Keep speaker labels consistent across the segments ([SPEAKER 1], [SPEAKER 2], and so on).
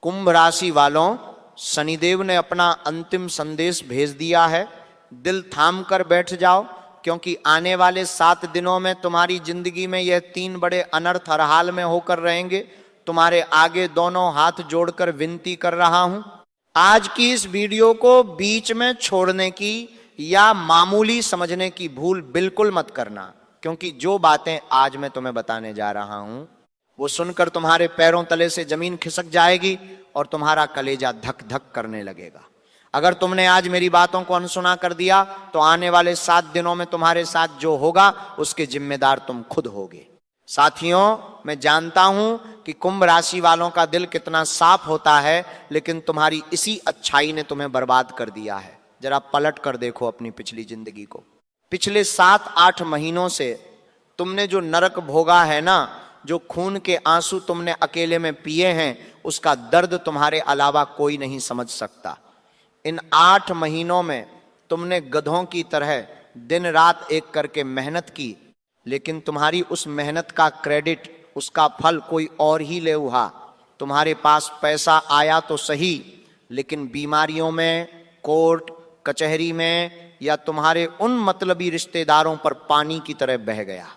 [SPEAKER 1] कुंभ राशि वालों, शनिदेव ने अपना अंतिम संदेश भेज दिया है। दिल थाम कर बैठ जाओ, क्योंकि आने वाले 7 दिनों में तुम्हारी जिंदगी में यह 3 बड़े अनर्थ हर हाल में होकर रहेंगे। तुम्हारे आगे दोनों हाथ जोड़कर विनती कर रहा हूं, आज की इस वीडियो को बीच में छोड़ने की या मामूली समझने की भूल बिल्कुल मत करना, क्योंकि जो बातें आज मैं तुम्हें बताने जा रहा हूं वो सुनकर तुम्हारे पैरों तले से जमीन खिसक जाएगी और तुम्हारा कलेजा धक धक करने लगेगा। अगर तुमने आज मेरी बातों को अनसुना कर दिया तो आने वाले 7 दिनों में तुम्हारे साथ जो होगा उसके जिम्मेदार तुम खुद होगे। साथियों, मैं जानता हूं कि कुंभ राशि वालों का दिल कितना साफ होता है, लेकिन तुम्हारी इसी अच्छाई ने तुम्हें बर्बाद कर दिया है। जरा पलट कर देखो अपनी पिछली जिंदगी को। पिछले 7-8 महीनों से तुमने जो नरक भोगा है ना, जो खून के आंसू तुमने अकेले में पिए हैं, उसका दर्द तुम्हारे अलावा कोई नहीं समझ सकता। इन 8 महीनों में तुमने गधों की तरह दिन रात एक करके मेहनत की, लेकिन तुम्हारी उस मेहनत का क्रेडिट, उसका फल कोई और ही ले उठा। तुम्हारे पास पैसा आया तो सही, लेकिन बीमारियों में, कोर्ट कचहरी में या तुम्हारे उन मतलबी रिश्तेदारों पर पानी की तरह बह गया।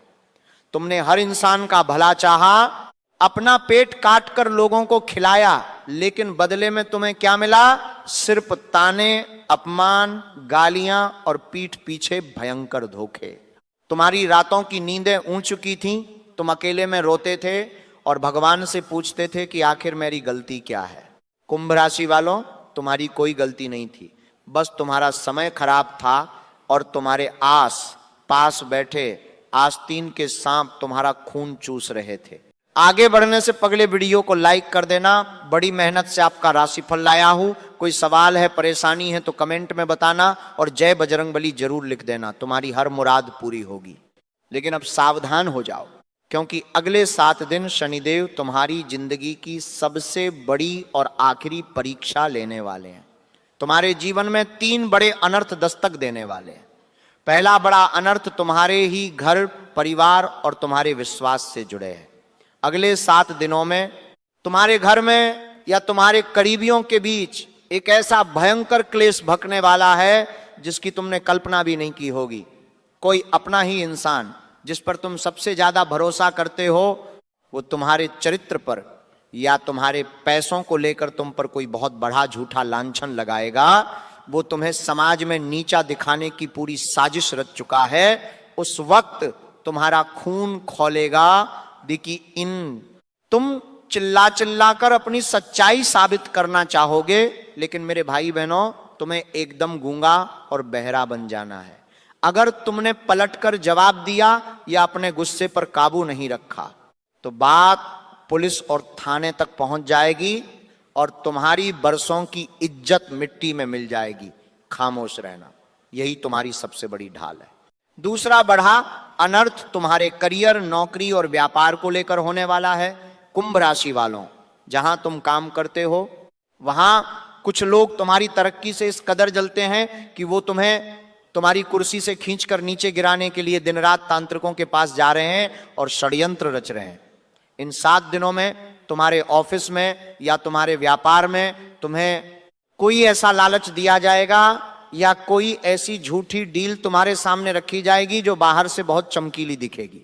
[SPEAKER 1] तुमने हर इंसान का भला चाहा, अपना पेट काट कर लोगों को खिलाया, लेकिन बदले में तुम्हें क्या मिला? सिर्फ ताने, अपमान, गालियां और पीठ पीछे भयंकर धोखे। तुम्हारी रातों की नींदें उड़ चुकी थीं, तुम अकेले में रोते थे और भगवान से पूछते थे कि आखिर मेरी गलती क्या है। कुंभ राशि वालों, तुम्हारी कोई गलती नहीं थी, बस तुम्हारा समय खराब था और तुम्हारे आस पास बैठे आस्तीन के सांप तुम्हारा खून चूस रहे थे। आगे बढ़ने से पहले वीडियो को लाइक कर देना। बड़ी मेहनत से आपका राशिफल लाया हूं। कोई सवाल है, परेशानी है तो कमेंट में बताना और जय बजरंगबली जरूर लिख देना, तुम्हारी हर मुराद पूरी होगी। लेकिन अब सावधान हो जाओ, क्योंकि अगले 7 दिन शनिदेव तुम्हारी जिंदगी की सबसे बड़ी और आखिरी परीक्षा लेने वाले हैं। तुम्हारे जीवन में 3 बड़े अनर्थ दस्तक देने वाले हैं। पहला बड़ा अनर्थ तुम्हारे ही घर, परिवार और तुम्हारे विश्वास से जुड़े हैं। अगले 7 दिनों में तुम्हारे घर में या तुम्हारे करीबियों के बीच एक ऐसा भयंकर क्लेश भखने वाला है जिसकी तुमने कल्पना भी नहीं की होगी। कोई अपना ही इंसान जिस पर तुम सबसे ज्यादा भरोसा करते हो, वो तुम्हारे चरित्र पर या तुम्हारे पैसों को लेकर तुम पर कोई बहुत बड़ा झूठा लांछन लगाएगा। वो तुम्हें समाज में नीचा दिखाने की पूरी साजिश रच चुका है। उस वक्त तुम्हारा खून खौलेगा। देखिए, तुम चिल्ला चिल्ला कर अपनी सच्चाई साबित करना चाहोगे, लेकिन मेरे भाई बहनों, तुम्हें एकदम गूंगा और बहरा बन जाना है। अगर तुमने पलटकर जवाब दिया या अपने गुस्से पर काबू नहीं रखा तो बात पुलिस और थाने तक पहुंच जाएगी और तुम्हारी बरसों की इज्जत मिट्टी में मिल जाएगी। खामोश रहना, यही तुम्हारी सबसे बड़ी ढाल है। दूसरा बड़ा अनर्थ तुम्हारे करियर, नौकरी और व्यापार को लेकर होने वाला है। कुंभ राशि वालों, जहां तुम काम करते हो वहां कुछ लोग तुम्हारी तरक्की से इस कदर जलते हैं कि वो तुम्हें तुम्हारी कुर्सी से खींचकर नीचे गिराने के लिए दिन रात तांत्रिकों के पास जा रहे हैं और षड्यंत्र रच रहे हैं। इन 7 दिनों में तुम्हारे ऑफिस में या तुम्हारे व्यापार में तुम्हें कोई ऐसा लालच दिया जाएगा या कोई ऐसी झूठी डील तुम्हारे सामने रखी जाएगी जो बाहर से बहुत चमकीली दिखेगी,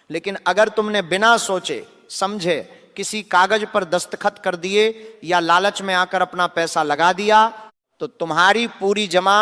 [SPEAKER 1] लेकिन अगर तुमने बिना सोचे समझे किसी कागज पर दस्तखत कर दिए या लालच में आकर अपना पैसा लगा दिया तो तुम्हारी पूरी जमा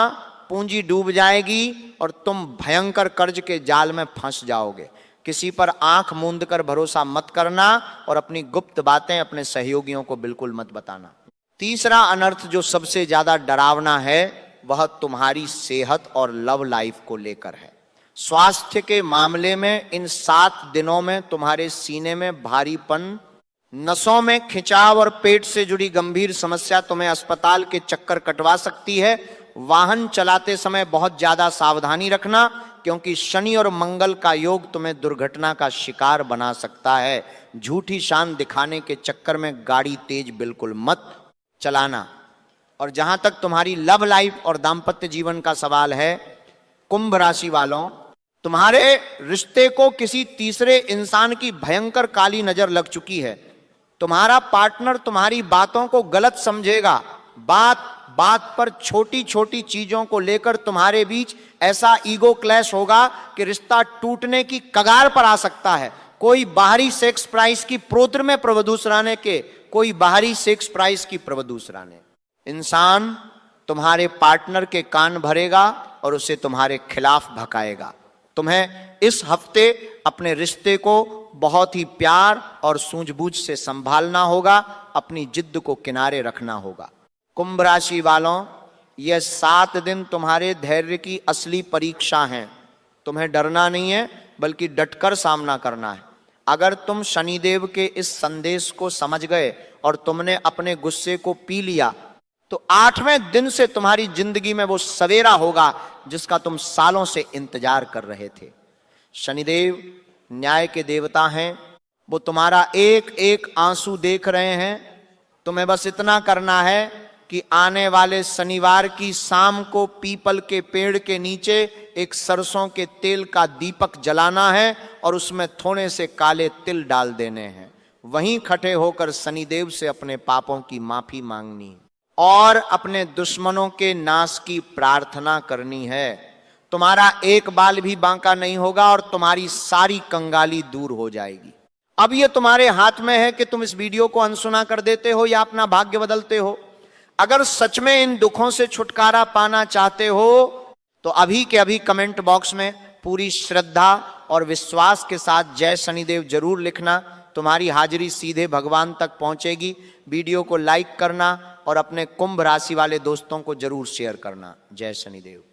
[SPEAKER 1] पूंजी डूब जाएगी और तुम भयंकर कर्ज के जाल में फंस जाओगे। किसी पर आंख मूंद कर भरोसा मत करना और अपनी गुप्त बातें अपने सहयोगियों को बिल्कुल मत बताना। तीसरा अनर्थ जो सबसे ज्यादा डरावना है वह तुम्हारी सेहत और लव लाइफ को लेकर है। स्वास्थ्य के मामले में इन 7 दिनों में तुम्हारे सीने में भारीपन, नसों में खिंचाव और पेट से जुड़ी गंभीर समस्या तुम्हें अस्पताल के चक्कर कटवा सकती है। वाहन चलाते समय बहुत ज्यादा सावधानी रखना, क्योंकि शनि और मंगल का योग तुम्हें दुर्घटना का शिकार बना सकता है। झूठी शान दिखाने के चक्कर में गाड़ी तेज बिल्कुल मत चलाना। और जहां तक तुम्हारी लव लाइफ और दाम्पत्य जीवन का सवाल है, कुंभ राशि वालों, तुम्हारे रिश्ते को किसी तीसरे इंसान की भयंकर काली नजर लग चुकी है। तुम्हारा पार्टनर तुम्हारी बातों को गलत समझेगा, बात बात पर छोटी छोटी चीजों को लेकर तुम्हारे बीच ऐसा ईगो क्लैश होगा कि रिश्ता टूटने की कगार पर आ सकता है। कोई बाहरी सेक्स प्राइस की प्रोत्र में प्रवधु सराहने के, कोई बाहरी सेक्स प्राइस की प्रवधु सराहने। इंसान तुम्हारे पार्टनर के कान भरेगा और उसे तुम्हारे खिलाफ भकाएगा। तुम्हें इस हफ्ते अपने रिश्ते को बहुत ही प्यार और सूझबूझ से संभालना होगा, अपनी जिद को किनारे रखना होगा। कुंभ राशि वालों, यह 7 दिन तुम्हारे धैर्य की असली परीक्षा हैं। तुम्हें डरना नहीं है, बल्कि डटकर सामना करना है। अगर तुम शनिदेव के इस संदेश को समझ गए और तुमने अपने गुस्से को पी लिया, तो 8वें दिन से तुम्हारी जिंदगी में वो सवेरा होगा जिसका तुम सालों से इंतजार कर रहे थे। शनिदेव न्याय के देवता हैं, वो तुम्हारा एक एक आंसू देख रहे हैं। तुम्हें बस इतना करना है कि आने वाले शनिवार की शाम को पीपल के पेड़ के नीचे एक सरसों के तेल का दीपक जलाना है और उसमें थोड़े से काले तिल डाल देने हैं। वहीं खड़े होकर शनिदेव से अपने पापों की माफी मांगनी है और अपने दुश्मनों के नाश की प्रार्थना करनी है। तुम्हारा एक बाल भी बांका नहीं होगा और तुम्हारी सारी कंगाली दूर हो जाएगी। अब ये तुम्हारे हाथ में है कि तुम इस वीडियो को अनसुना कर देते हो या अपना भाग्य बदलते हो। अगर सच में इन दुखों से छुटकारा पाना चाहते हो तो अभी के अभी कमेंट बॉक्स में पूरी श्रद्धा और विश्वास के साथ जय शनिदेव जरूर लिखना। तुम्हारी हाजिरी सीधे भगवान तक पहुंचेगी। वीडियो को लाइक करना और अपने कुंभ राशि वाले दोस्तों को जरूर शेयर करना। जय शनिदेव।